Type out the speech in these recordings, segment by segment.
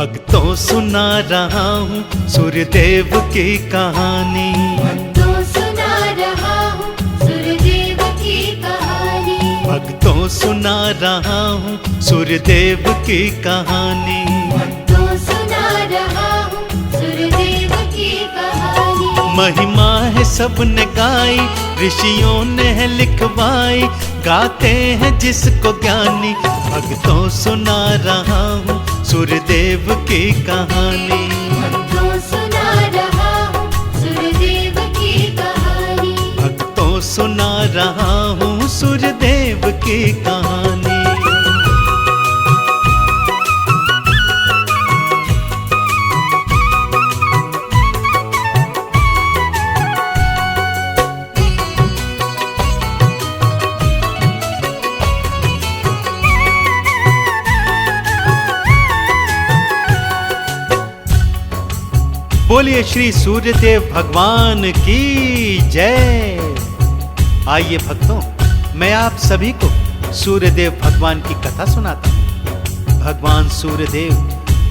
भक्तों सुना रहा हूँ सूर्यदेव की कहानी। भक्तों सुना रहा हूँ सूर्यदेव की कहानी। भक्तों सुना रहा हूँ सूर्यदेव की कहानी। भक्तों सुना रहा हूँ सूर्यदेव की कहानी। महिमा है सबने गाई, ऋषियों ने है लिखवाई, गाते हैं जिसको ज्ञानी। भक्तों सुना रहा हूँ सूर्यदेव की कहानी। भक्तों सुना रहा हूँ सूर्यदेव की कहानी। भक्तों सुना रहा हूँ सूर्यदेव की कहानी। बोलिए श्री सूर्यदेव भगवान की जय। आइए भक्तों, मैं आप सभी को सूर्यदेव भगवान की कथा सुनाता हूँ। भगवान सूर्यदेव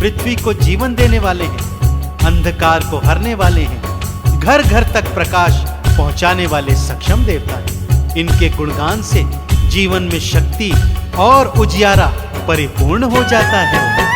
पृथ्वी को जीवन देने वाले हैं, अंधकार को हरने वाले हैं, घर घर तक प्रकाश पहुंचाने वाले सक्षम देवता हैं। इनके गुणगान से जीवन में शक्ति और उजियारा परिपूर्ण हो जाता है।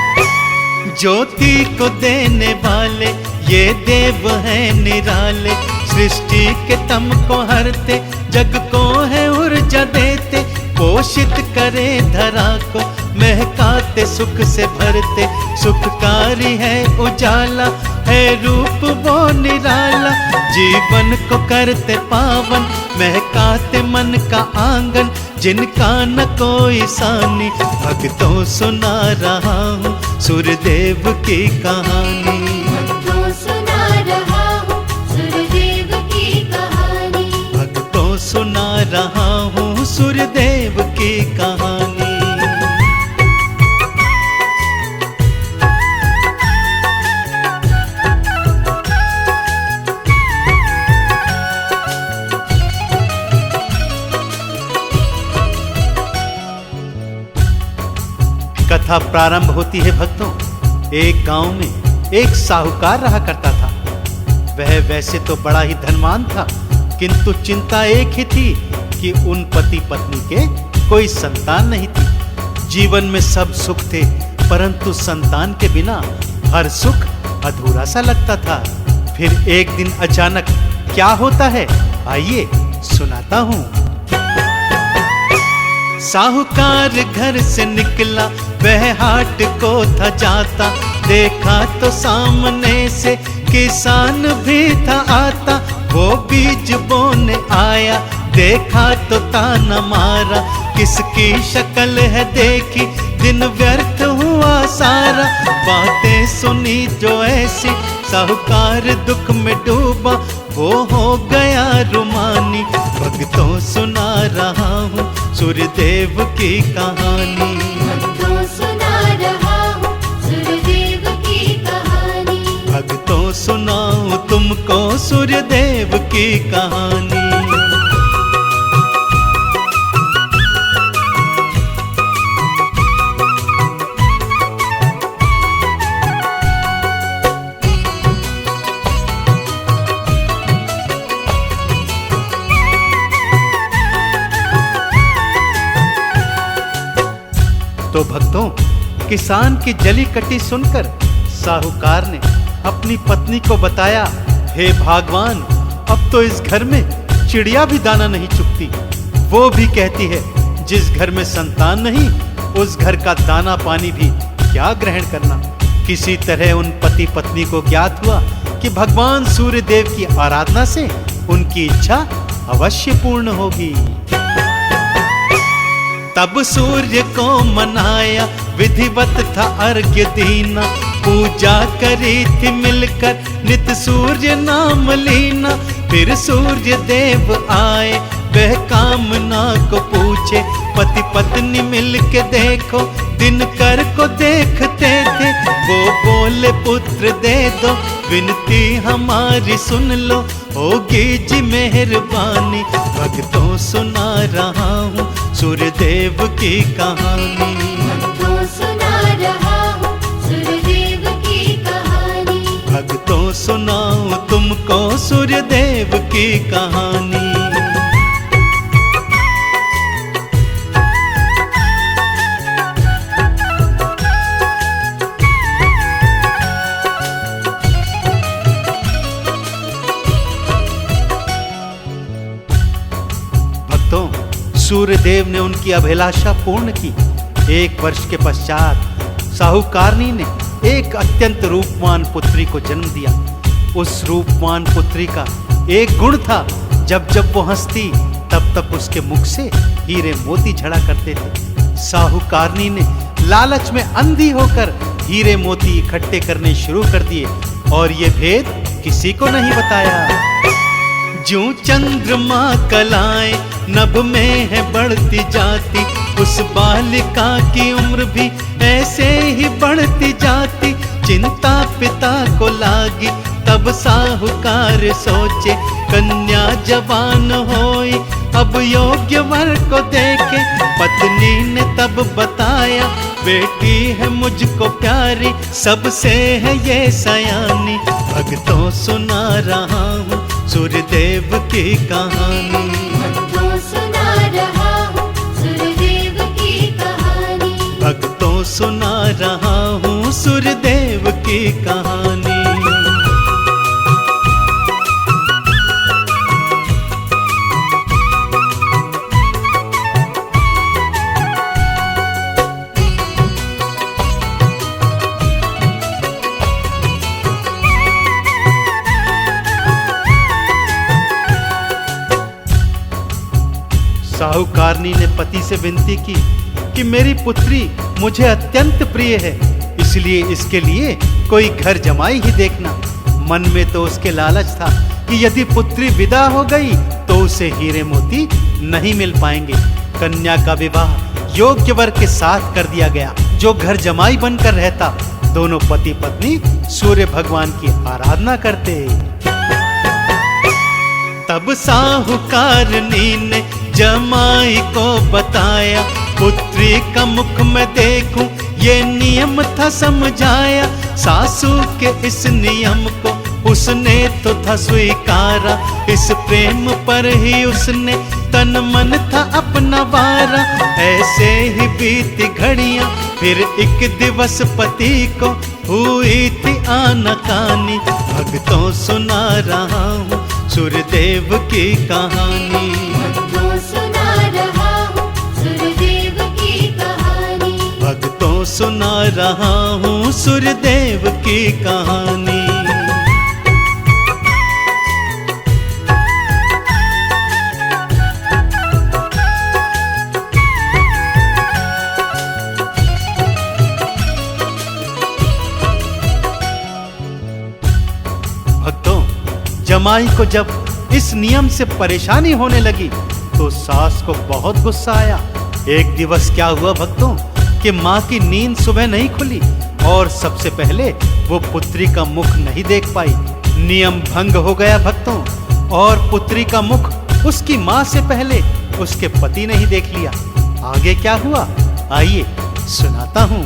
ज्योति को देने वाले ये देव हैं निराले, सृष्टि के तम को हरते, जग को है ऊर्जा देते, पोषित करे धरा को, महकाते सुख से भरते, सुखकारी है उजाला, है रूप वो निराला, जीवन को करते पावन, महकाते मन का आंगन, जिनका न कोई सानी। भक्तों सुना रहा हूँ सूर्यदेव की कहानी। भक्तों सुना रहा हूँ सूर्यदेव की कहानी। भक्तों सुना रहा हूँ सूर्यदेव की कहानी। कथा प्रारंभ होती है भक्तों। एक गांव में एक साहूकार रहा करता था। वह वैसे तो बड़ा ही धनवान था, किंतु चिंता एक ही थी कि उन पति पत्नी के कोई संतान नहीं थी। जीवन में सब सुख थे, परंतु संतान के बिना हर सुख अधूरा सा लगता था। फिर एक दिन अचानक क्या होता है, आइए सुनाता हूं। साहूकार घर से निकला, वह हाट को था जाता, देखा तो सामने से किसान भी था आता। वो बीज बोने आया, देखा तो ताना मारा, किसकी शक्ल है देखी, दिन व्यर्थ हुआ सारा। बातें सुनी जो ऐसी, साहूकार दुख में डूबा, वो हो गया रुमानी। भक्तों सुना रहा हूँ सूर्यदेव की कहानी। भक्तों सुना रहा हूँ सूर्यदेव की कहानी। भक्तों सुनाऊं तुमको सूर्यदेव की कहानी। तो भक्तों, किसान की जली कटी सुनकर साहूकार ने अपनी पत्नी को बताया, हे भगवान, अब तो इस घर में चिड़िया भी दाना नहीं चुगती। वो भी कहती है, जिस घर में संतान नहीं, उस घर का दाना पानी भी क्या ग्रहण करना। किसी तरह उन पति पत्नी को ज्ञात हुआ कि भगवान सूर्यदेव की आराधना से उनकी इच्छा अवश्य पूर्ण होगी। तब सूर्य को मनाया, विधिवत था अर्घ्य दीना, पूजा करी थी मिलकर, नित सूर्य नाम लीना। फिर सूर्य देव आए, वह कामना को पूछे, पति पत्नी मिल के देखो, दिनकर को देखते थे। वो बोले पुत्र दे दो, विनती हमारी सुन लो, होगी जी मेहरबानी। भक्तों सुना रहा हूँ सूर्यदेव की कहानी। भक्तों सुना रहा हूँ सूर्यदेव भक्तों सुनाऊं तुमको सूर्य देव की कहानी। भक्तों, सूर्यदेव ने उनकी अभिलाषा पूर्ण की। 1 वर्ष के पश्चात साहुकारनी ने एक अत्यंत रूपवान पुत्री को जन्म दिया। उस रूपवान पुत्री का एक गुण था, जब जब वो हंसती तब तब उसके मुख से हीरे मोती झड़ा करते थे। साहुकारनी ने लालच में अंधी होकर हीरे मोती इकट्ठे करने शुरू कर दिए और ये भेद किसी को नहीं बताया। ज्यों चंद्रमा कलाएं नभ में है बढ़ती जाती, उस बालिका की उम्र भी ऐसे ही बढ़ती जाती। चिंता पिता को लागी तब साहूकार सोचे, कन्या जवान होई अब योग्य वर को देखे। पत्नी ने तब बताया, बेटी है मुझको प्यारी, सबसे है ये सयानी। भक्तों सुना रहा हूँ सूर्यदेव की कहानी। भक्तों सुना रहा हूँ सूर्यदेव की कहानी। भक्तों सुना रहा हूँ सूर्यदेव की कहानी। साहूकारनी ने पति से विनती की कि मेरी पुत्री मुझे अत्यंत प्रिय है, इसलिए इसके लिए कोई घर जमाई ही देखना। मन में तो उसके लालच था कि यदि पुत्री विदा हो गई तो उसे हीरे मोती नहीं मिल पाएंगे। कन्या का विवाह योग्य वर के साथ कर दिया गया, जो घर जमाई बनकर रहता। दोनों पति पत्नी सूर्य भगवान की आराधना करते। तब साहूकारनी ने जमाई को बताया, पुत्री का मुख में देखूं ये नियम था समझाया। सासू के इस नियम को उसने तो था स्वीकारा, इस प्रेम पर ही उसने तन मन था अपना वारा। ऐसे ही बीती घड़ियां, फिर एक दिवस पति को हुई थी आनाकानी। भक्तों सुना रहा हूँ सूर्यदेव की कहानी। भक्तों सुना रहा हूँ सूर्यदेव की कहानी। भक्तों सुना रहा हूँ सूर्यदेव की कहानी। भक्तों, जमाई को जब इस नियम से परेशानी होने लगी तो सास को बहुत गुस्सा आया। एक दिवस क्या हुआ भक्तों कि माँ की नींद सुबह नहीं खुली और सबसे पहले वो पुत्री का मुख नहीं देख पाई। नियम भंग हो गया भक्तों, और पुत्री का मुख उसकी माँ से पहले उसके पति ने ही देख लिया। आगे क्या हुआ आइए सुनाता हूँ।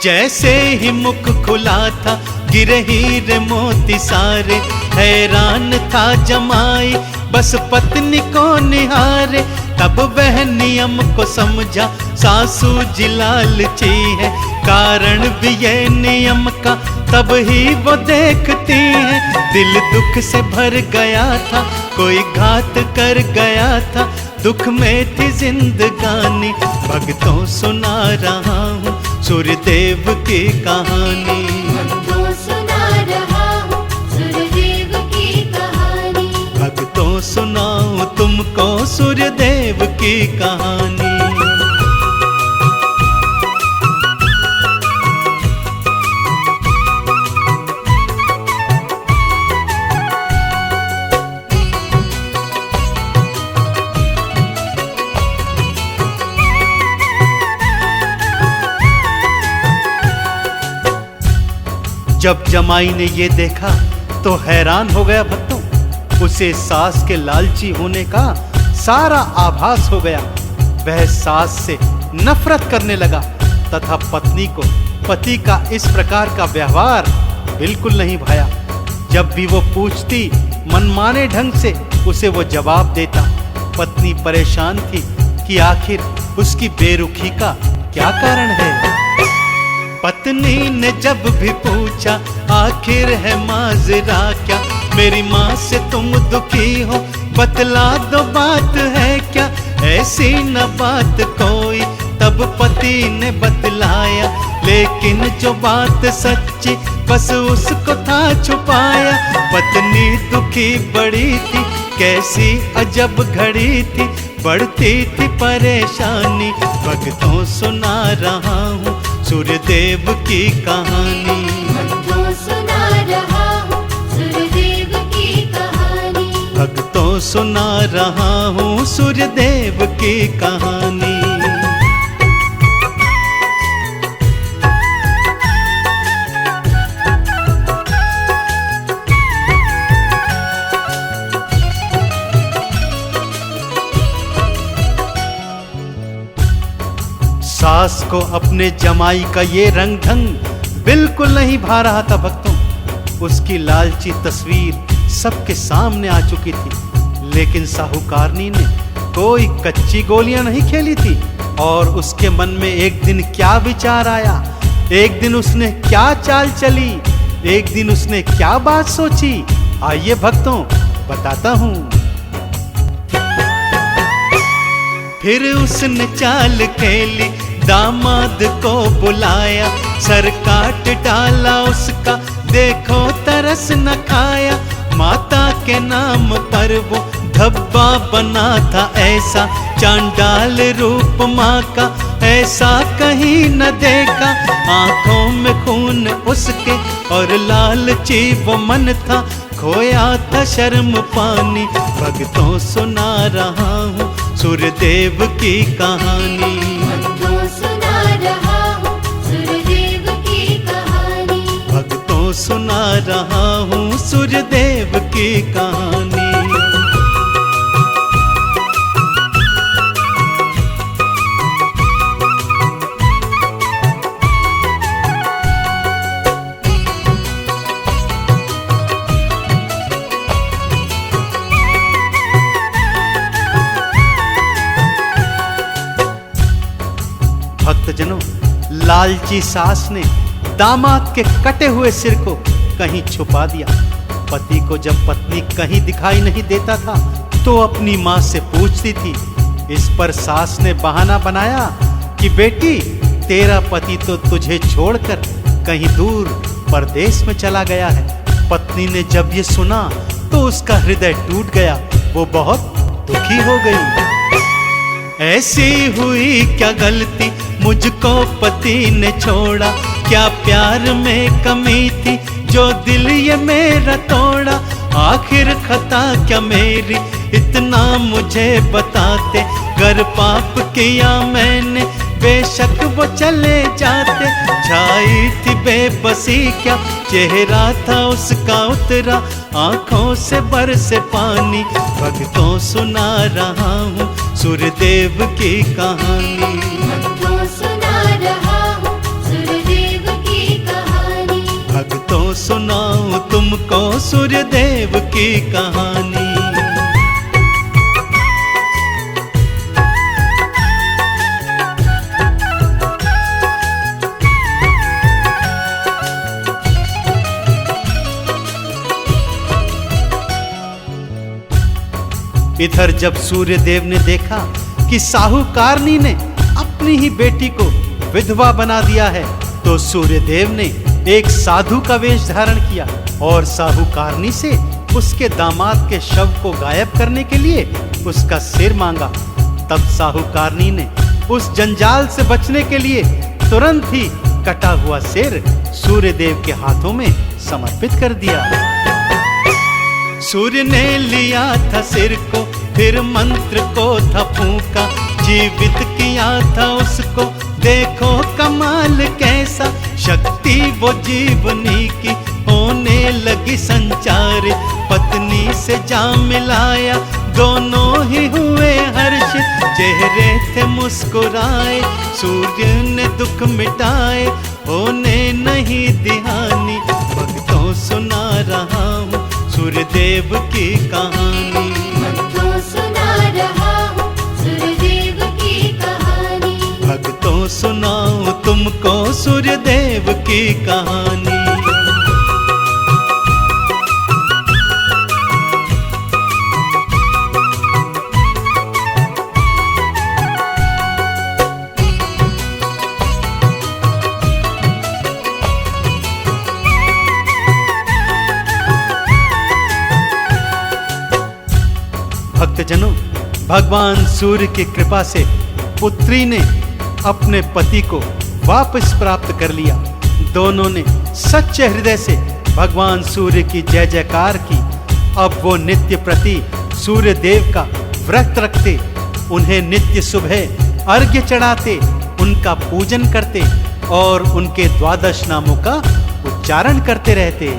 जैसे ही मुख खुला था गिरे हीरे मोती सारे, हैरान था जमाई बस पत्नी को निहारे। तब वह नियम को समझा, सासू जी लालची है, कारण भी ये नियम का तब ही वो देखती है। दिल दुख से भर गया था, कोई घात कर गया था, दुख में थी जिंदगानी। भक्तों सुना रहा हूँ सूर्यदेव की कहानी। भक्तों सुना रहा हूँ सूर्यदेव की कहानी। भक्तों सुनाऊं तुमको सूर्यदेव की कहानी। जब जमाई ने ये देखा तो हैरान हो गया भक्तों। उसे सास के लालची होने का सारा आभास हो गया। वह सास से नफरत करने लगा तथा पत्नी को पति का इस प्रकार का व्यवहार बिल्कुल नहीं भाया। जब भी वो पूछती, मनमाने ढंग से उसे वो जवाब देता। पत्नी परेशान थी कि आखिर उसकी बेरुखी का क्या कारण है। पत्नी ने जब भी पूछा, आखिर है माजरा क्या, मेरी माँ से तुम दुखी हो, बतला दो बात है क्या, ऐसी न बात कोई। तब पति ने बतलाया, लेकिन जो बात सच्ची बस उसको था छुपाया। पत्नी दुखी बड़ी थी, कैसी अजब घड़ी थी, बढ़ती थी परेशानी। भक्तों सुना रहा हूँ सूर्यदेव की कहानी। भक्तों सुना रहा हूँ सूर्यदेव की कहानी। भक्तों सुना रहा हूँ सूर्यदेव की कहानी। सास को अपने जमाई का ये रंग ढंग बिल्कुल नहीं भा रहा था भक्तों। उसकी लालची तस्वीर सबके सामने आ चुकी थी, लेकिन साहूकारनी ने कोई कच्ची गोलियां नहीं खेली थी। और उसके मन में एक दिन क्या विचार आया, एक दिन उसने क्या चाल चली, एक दिन उसने क्या बात सोची, आइए भक्तों बताता हूं। फिर उसने चाल खेली, दामाद को बुलाया, सर काट डाला उसका, देखो तरस न खाया। माता के नाम पर वो धब्बा बना था ऐसा, चांडाल रूप माँ का ऐसा कहीं न देखा। आंखों में खून उसके और लालची वो मन था, खोया था शर्म पानी। भक्तों सुना रहा हूँ सूर्यदेव की कहानी। भक्तों सुना रहा हूँ सूर्यदेव की कहानी। भक्तों सुना रहा हूँ सूर्यदेव की कहानी। भक्तजनों, लालची सास ने दामाद के कटे हुए सिर को कहीं छुपा दिया। पति को जब पत्नी कहीं दिखाई नहीं देता था तो अपनी माँ से पूछती थी। इस पर सास ने बहाना बनाया कि बेटी, तेरा पति तो तुझे छोड़कर कहीं दूर परदेश में चला गया है। पत्नी ने जब ये सुना तो उसका हृदय टूट गया, वो बहुत दुखी हो गई। ऐसी हुई क्या गलती, मुझको पति ने छोड़ा, क्या प्यार में कमी थी जो दिल ये मेरा तोड़ा। आखिर खता क्या मेरी, इतना मुझे बताते, गर पाप किया मैंने बेशक वो चले जाते। छाई थी बेबसी क्या, चेहरा था उसका उतरा, आंखों से बरसे पानी। भक्तों सुना रहा हूँ सूर्यदेव की कहानी। भक्तों सुना रहा हूँ सूर्यदेव की कहानी। भक्तों सुनाऊं तुमको सूर्यदेव की कहानी। इधर जब सूर्यदेव ने देखा कि साहूकारनी ने अपनी ही बेटी को विधवा बना दिया है, तो सूर्यदेव ने एक साधु का वेश धारण किया और साहूकारनी से उसके दामाद के शव को गायब करने के लिए उसका सिर मांगा। तब साहूकारनी ने उस जंजाल से बचने के लिए तुरंत ही कटा हुआ सिर सूर्यदेव के हाथों में समर्पित कर दिया। सूर्य ने लिया था सिर को, फिर मंत्र को था फूंका, जीवित किया था उसको, देखो कमाल कैसा। शक्ति वो जीवनी की होने लगी संचार, पत्नी से जा मिलाया, दोनों ही हुए हर्षित, चेहरे थे मुस्कुराए, सूर्य ने दुख मिटाए, होने नहीं दिहानी। भक्तों सुना रहा हूँ सूर्यदेव की कहानी। भक्तों सुना रहा हूँ सूर्यदेव की कहानी। भक्तों सुनाऊं तुमको सूर्यदेव की कहानी। भक्तजनों, भगवान सूर्य की कृपा से पुत्री ने अपने पति को वापस प्राप्त कर लिया। दोनों ने सच्चे हृदय से भगवान सूर्य की जय जयकार की। अब वो नित्य प्रति सूर्य देव का व्रत रखते, उन्हें नित्य सुबह अर्घ्य चढ़ाते, उनका पूजन करते और उनके 12 नामों का उच्चारण करते रहते।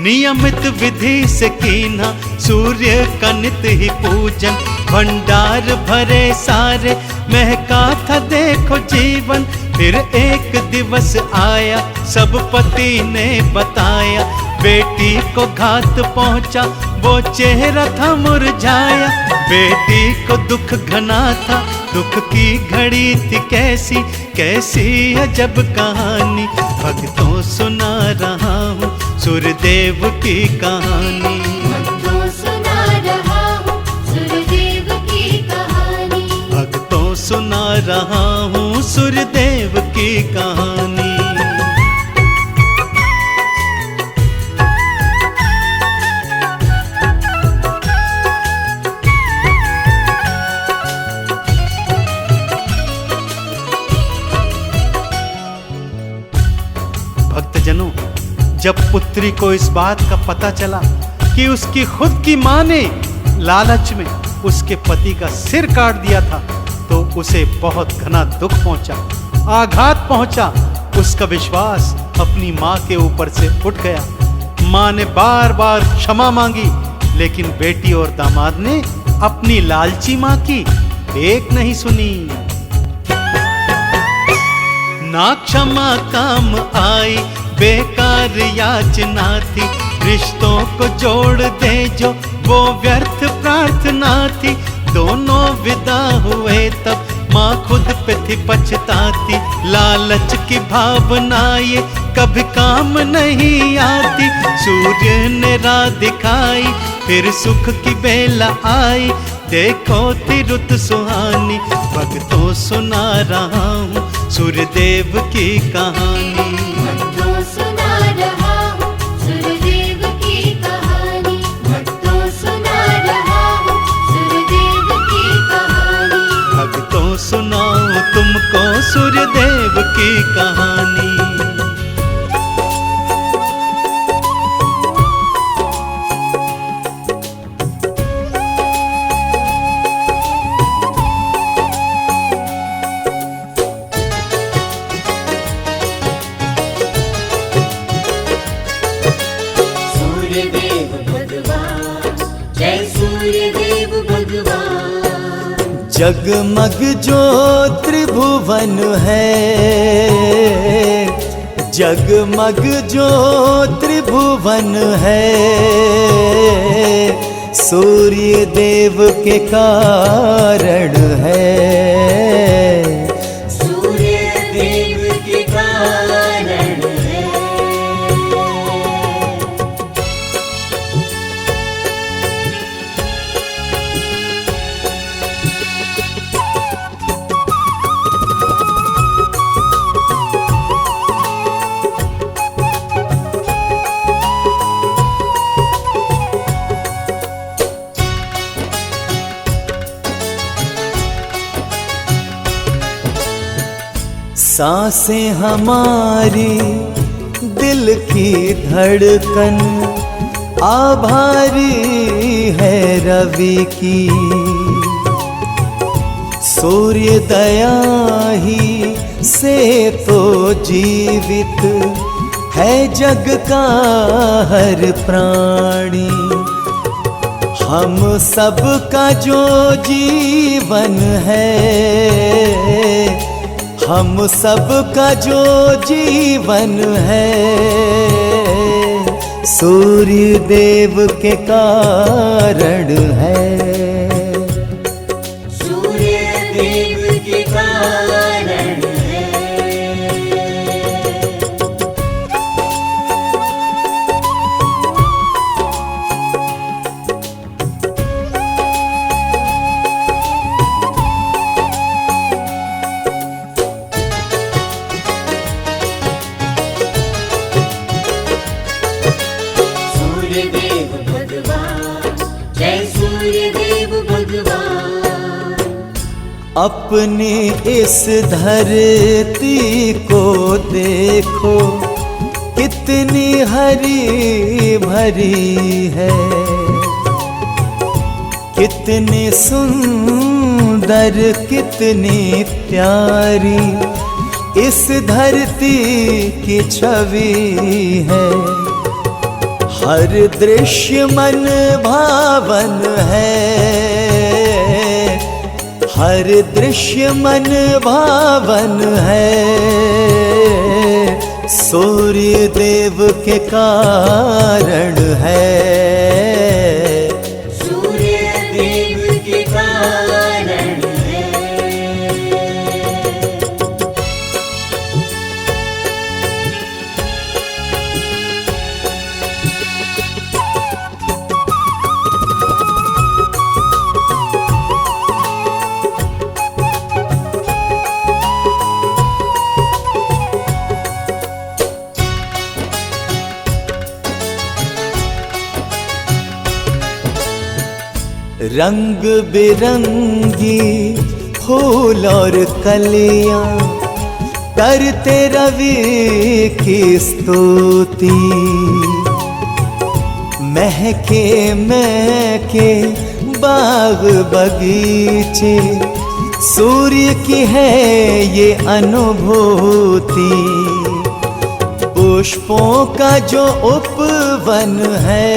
नियमित विधि से कीना सूर्य का नित्य ही पूजन। भंडार भरे सारे महका था देखो जीवन। फिर एक दिवस आया सब पति ने बताया। बेटी को घात पहुंचा वो चेहरा था मुरझाया। बेटी को दुख घना था, दुख की घड़ी थी कैसी कैसी अजब कहानी। भक्तों सुना रहा हूँ सूर्यदेव की कहानी। भक्तों सुना रहा हूँ सूर्यदेव की कहानी। भक्तों सुना रहा हूँ सूर्यदेव की कहानी। भक्तजनों, जब पुत्री को इस बात का पता चला कि उसकी खुद की मां ने लालच में उसके पति का सिर काट दिया था, तो उसे बहुत घना दुख पहुंचा, आघात पहुंचा। उसका विश्वास अपनी मां के ऊपर से उठ गया। मां ने बार बार क्षमा मांगी, लेकिन बेटी और दामाद ने अपनी लालची मां की एक नहीं सुनी। ना क्षमा काम आई, बेकार याचना थी। रिश्तों को जोड़ दे जो वो व्यर्थ प्रार्थना थी। दोनों विदा हुए तब माँ खुद पे थी पछताती। लालच की भावना ये कभी काम नहीं आती। सूर्य ने राह दिखाई, फिर सुख की बेला आई। देखो थी रुत सुहानी। भक्तों सुना रहा हूँ सूर्यदेव की कहानी। भक्तों सुना रहा हूँ सूर्यदेव की कहानी। भक्तों सुना रहा हूँ सूर्यदेव की कहानी। भक्तों सुनाऊं तुमको सूर्यदेव की कहानी। सूर्यदेव भगवान, जय सूर्यदेव भगवान। जगमग जो त्रिभुवन है, जगमग जो त्रिभुवन है, सूर्य देव के कारण है। सूर्य देव के कारण है। सांसें हमारी दिल की धड़कन, आभारी है रवि की। सूर्य दया ही से तो जीवित है जग का हर प्राणी। हम सब का जो जीवन है, हम सब का जो जीवन है सूर्य देव के कारण है। सूर्य देव के कारण है। सूर्य देव भगवान, जय सूर्य देव भगवान। अपनी इस धरती को देखो कितनी हरी भरी है, कितनी सुंदर कितनी प्यारी इस धरती की छवि है। हर दृश्य मन भावन है, हर दृश्य मन भावन है। सूर्य देव के कारण है। सूर्य देव के कारण है। रंग बिरंगी फूल और कलियां करते रवि की स्तुति। महके महके बाग बगीचे सूर्य की है ये अनुभूति। पुष्पों का जो उपवन है,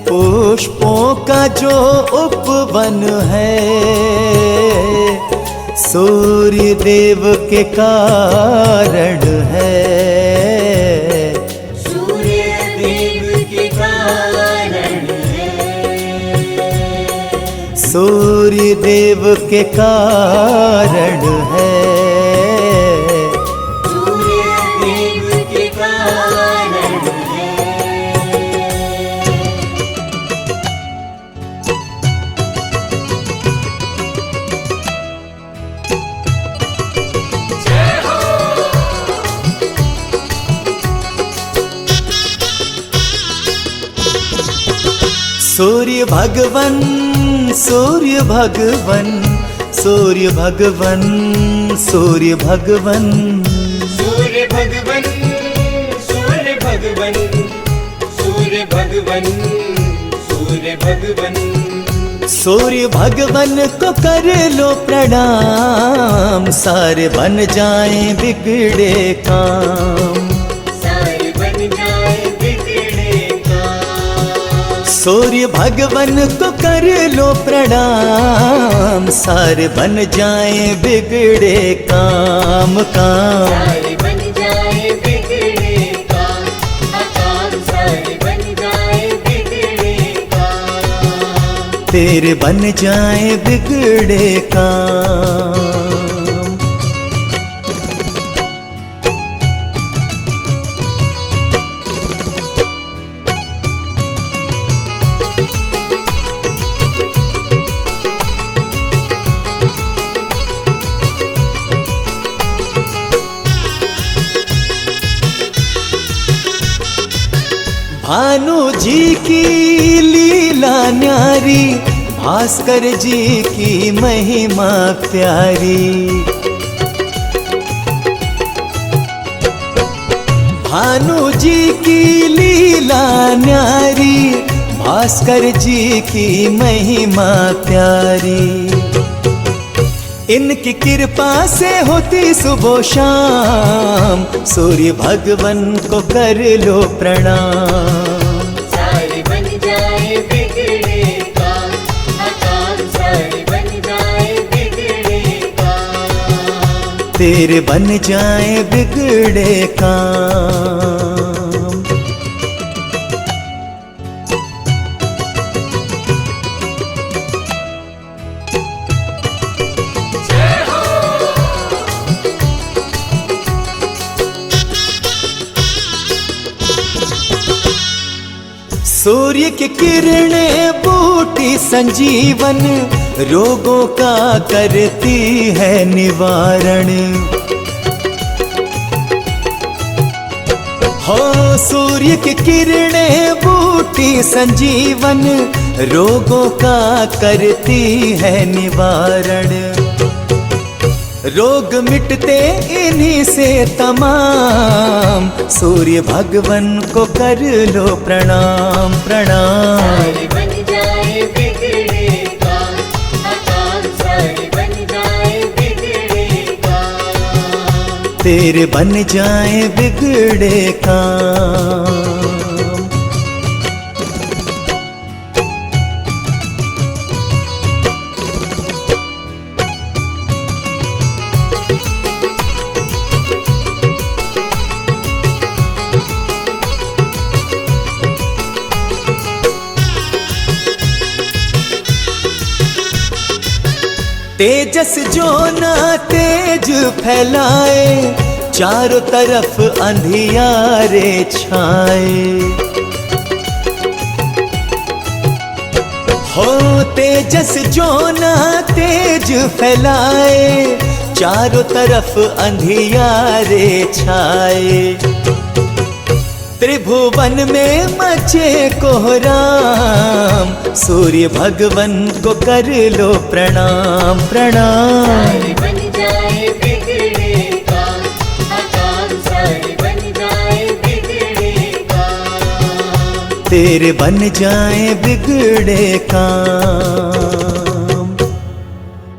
पुष्पों का जो उपवन है, सूर्य देव के कारण है। सूर्य देव के कारण है। सूर्य देव के कारण है। सूर्य देव के कारण है। सूर्य भगवन, सूर्य भगवन, सूर्य भगवन, सूर्य भगवन। सूर्य भगवन, सूर्य भगवन, सूर्य भगवन, सूर्य भगवन। सूर्य भगवन को कर लो प्रणाम, सारे बन जाएं बिगड़े काम। सारे बन जाए बिगड़े काम। सूर्य भगवन को कर लो प्रणाम, सारे बन जाएं बिगड़े काम। सारे बन जाए बिगड़े काम। काम सारे बन जाए बिगड़े काम। तेरे बन जाएं बिगड़े काम। भानु जी की लीला न्यारी, भास्कर जी की महिमा प्यारी। भानु जी की लीला न्यारी, भास्कर जी की महिमा प्यारी। इनकी कृपा से होती सुबह शाम, सूर्य भगवन को कर लो प्रणाम। सारे बन जाए बिगड़े काम। काम सारे बन जाए बिगड़े काम। तेरे बन जाए बिगड़े काम। सूर्य की किरणें बूटी संजीवन, रोगों का करती है निवारण। हो सूर्य की किरणें बूटी संजीवन, रोगों का करती है निवारण। रोग मिटते इन्हीं से तमाम, सूर्य भगवन को कर लो प्रणाम प्रणाम। सारे बन जाए बिगड़े काम, काम सारे बन जाए बिगड़े काम। तेरे बन जाए बिगड़े काम। तेजस जो ना तेज फैलाए, चारों तरफ अंधियारे छाए। हो तेजस जो ना तेज फैलाए, चारों तरफ अंधियारे छाए। त्रिभुवन में मचे कोहराम, सूर्य भगवन को कर लो प्रणाम प्रणाम। सारे बन जाए बिगड़े काम, काम सारे बन जाए बिगड़े काम। तेरे बन जाए बिगड़े काम।